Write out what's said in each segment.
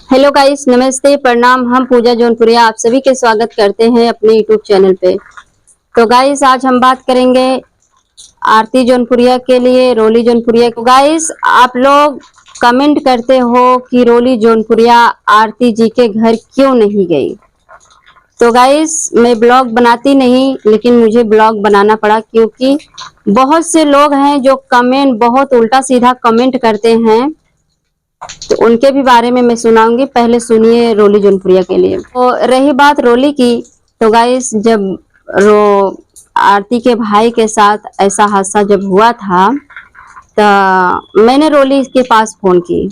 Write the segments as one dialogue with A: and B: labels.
A: Hello guys, नमस्ते, प्रणाम। हम पूजा जौनपुरिया आप सभी के स्वागत करते हैं अपने यूट्यूब चैनल पे। तो गाइस, आज हम बात करेंगे आरती जौनपुरिया के लिए, रोली जौनपुरिया। तो गाइस, आप लोग कमेंट करते हो कि रोली जौनपुरिया आरती जी के घर क्यों नहीं गई। तो गाइस, मैं ब्लॉग बनाती नहीं, लेकिन मुझे ब्लॉग बनाना पड़ा क्योंकि बहुत से लोग हैं जो कमेंट बहुत उल्टा सीधा कमेंट करते हैं, तो उनके भी बारे में मैं सुनाऊंगी। पहले सुनिए रोली जौनपुरिया के लिए। तो रही बात रोली की, तो गाइस, जब आरती के भाई के साथ ऐसा हादसा जब हुआ था, तो मैंने रोली के पास फोन की।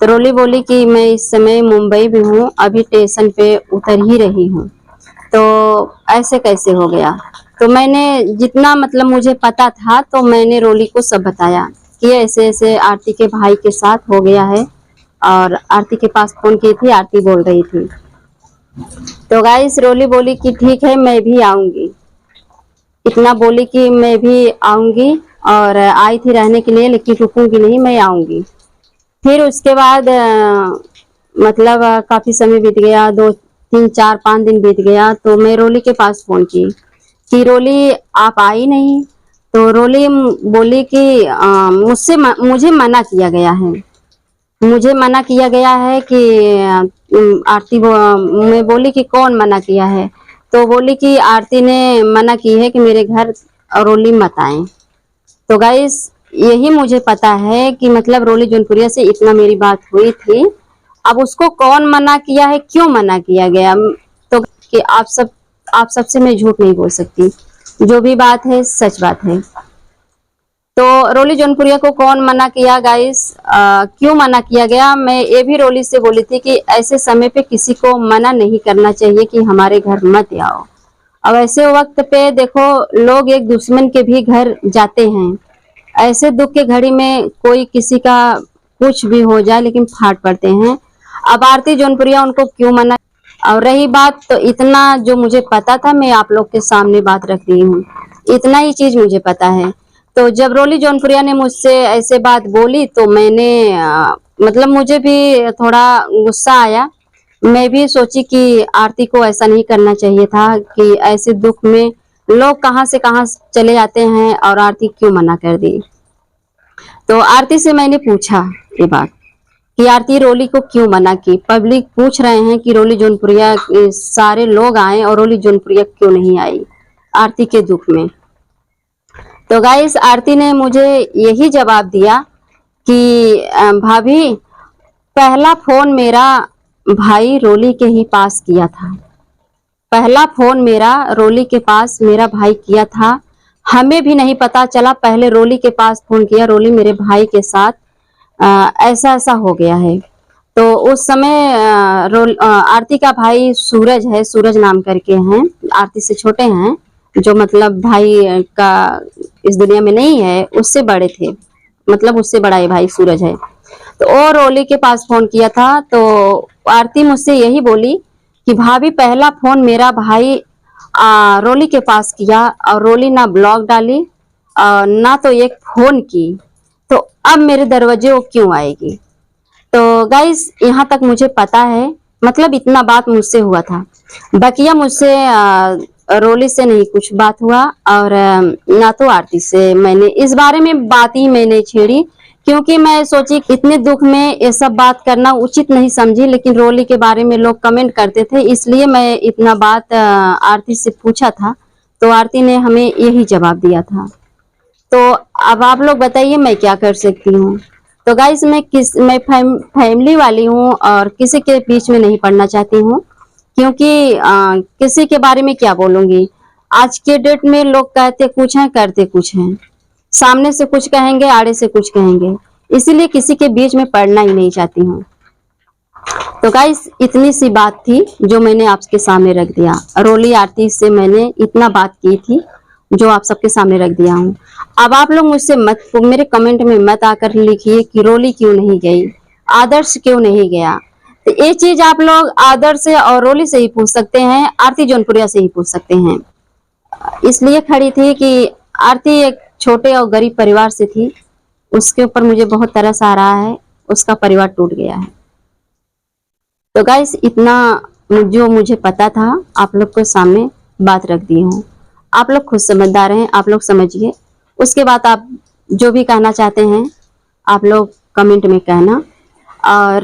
A: तो रोली बोली कि मैं इस समय मुंबई में हूँ, अभी स्टेशन पे उतर ही रही हूँ। तो ऐसे कैसे हो गया। तो मैंने जितना मतलब मुझे पता था, तो मैंने रोली को सब बताया कि ऐसे ऐसे आरती के भाई के साथ हो गया है। और आरती के पास फोन की थी, आरती बोल रही थी। तो गाइस, रोली बोली कि ठीक है, मैं भी आऊंगी। इतना बोली कि मैं भी आऊंगी और आई थी रहने के लिए, लेकिन रुकूंगी नहीं, मैं आऊंगी। फिर उसके बाद मतलब काफी समय बीत गया, 2 3 4 5 दिन बीत गया। तो मैं रोली के पास फोन की कि रोली आप आई नहीं। तो रोली बोली कि मुझे मना किया गया है। मुझे मना किया गया है कि आरती मैं बोली कि कौन मना किया है। तो बोली कि आरती ने मना की है कि मेरे घर रोली मत आए। तो गाइस, यही मुझे पता है कि मतलब रोली जौनपुरिया से इतना मेरी बात हुई थी। अब उसको कौन मना किया है, क्यों मना किया गया, तो कि आप सबसे मैं झूठ नहीं बोल सकती। जो भी बात है सच बात है। तो रोली जौनपुरिया को कौन मना किया गाइस, क्यों मना किया गया, मैं ये भी रोली से बोली थी कि ऐसे समय पे किसी को मना नहीं करना चाहिए कि हमारे घर मत आओ। अब ऐसे वक्त पे देखो, लोग एक दुश्मन के भी घर जाते हैं। ऐसे दुख के घड़ी में कोई किसी का कुछ भी हो जाए, लेकिन फाट पड़ते हैं। अब आरती जौनपुरिया उनको क्यों मना। और रही बात, तो इतना जो मुझे पता था मैं आप लोग के सामने बात रख रही हूँ। इतना ही चीज मुझे पता है। तो जब रोली जौनपुरिया ने मुझसे ऐसे बात बोली, तो मैंने मतलब मुझे भी थोड़ा गुस्सा आया। मैं भी सोची कि आरती को ऐसा नहीं करना चाहिए था कि ऐसे दुख में लोग कहाँ से कहाँ चले जाते हैं, और आरती क्यों मना कर दी। तो आरती से मैंने पूछा ये बात कि आरती रोली को क्यों मना की। पब्लिक पूछ रहे हैं कि रोली जौनपुरिया सारे लोग आए और रोली जौनपुरिया क्यों नहीं आई आरती के दुख में। तो गाइस, आरती ने मुझे यही जवाब दिया कि भाभी, पहला फोन मेरा भाई रोली के ही पास किया था। पहला फोन मेरा रोली के पास मेरा भाई किया था। हमें भी नहीं पता चला, पहले रोली के पास फोन किया, रोली मेरे भाई के साथ ऐसा ऐसा हो गया है। तो उस समय आरती का भाई सूरज है, सूरज नाम करके हैं, आरती से छोटे हैं, जो मतलब भाई का इस दुनिया में नहीं है, उससे बड़े थे। मतलब उससे बड़ा ये भाई सूरज है। तो और रोली के पास फोन किया था। तो आरती मुझसे यही बोली कि भाभी, पहला फोन मेरा भाई रोली के पास किया, और रोली ना ब्लॉग डाली ना तो एक फोन की। तो अब मेरे दरवाजे वो क्यों आएगी। तो गाइस, यहाँ तक मुझे पता है, मतलब इतना बात मुझसे हुआ था। बकिया मुझसे रोली से नहीं कुछ बात हुआ, और ना तो आरती से मैंने इस बारे में बात ही मैंने छेड़ी, क्योंकि मैं सोची इतने दुख में ये सब बात करना उचित नहीं समझी। लेकिन रोली के बारे में लोग कमेंट करते थे, इसलिए मैं इतना बात आरती से पूछा था। तो आरती ने हमें यही जवाब दिया था। तो अब आप लोग बताइए मैं क्या कर सकती हूँ। तो गाइस, मैं फैमिली वाली हूँ और किसी के बीच में नहीं पढ़ना चाहती हूँ, क्योंकि किसी के बारे में क्या बोलूंगी। आज के डेट में लोग कहते कुछ हैं, करते कुछ हैं। सामने से कुछ कहेंगे, आड़े से कुछ कहेंगे। इसीलिए किसी के बीच में पढ़ना ही नहीं चाहती हूँ। तो गाइस, इतनी सी बात थी जो मैंने आपके सामने रख दिया। रोली आरती से मैंने इतना बात की थी जो आप सबके सामने रख दिया हूँ। अब आप लोग मुझसे मत, मेरे कमेंट में मत आकर लिखिए कि रोली क्यों नहीं गई, आदर्श क्यों नहीं गया। तो ये चीज आप लोग आदर्श से और रोली से ही पूछ सकते हैं, आरती जौनपुरिया से ही पूछ सकते हैं। इसलिए खड़ी थी कि आरती एक छोटे और गरीब परिवार से थी, उसके ऊपर मुझे बहुत तरस आ रहा है, उसका परिवार टूट गया है। तो गाइस इतना जो मुझे पता था आप लोग को सामने बात रख दी हूँ। आप लोग खुद समझदार हैं, आप लोग समझिए। उसके बाद आप जो भी कहना चाहते हैं आप लोग कमेंट में कहना। और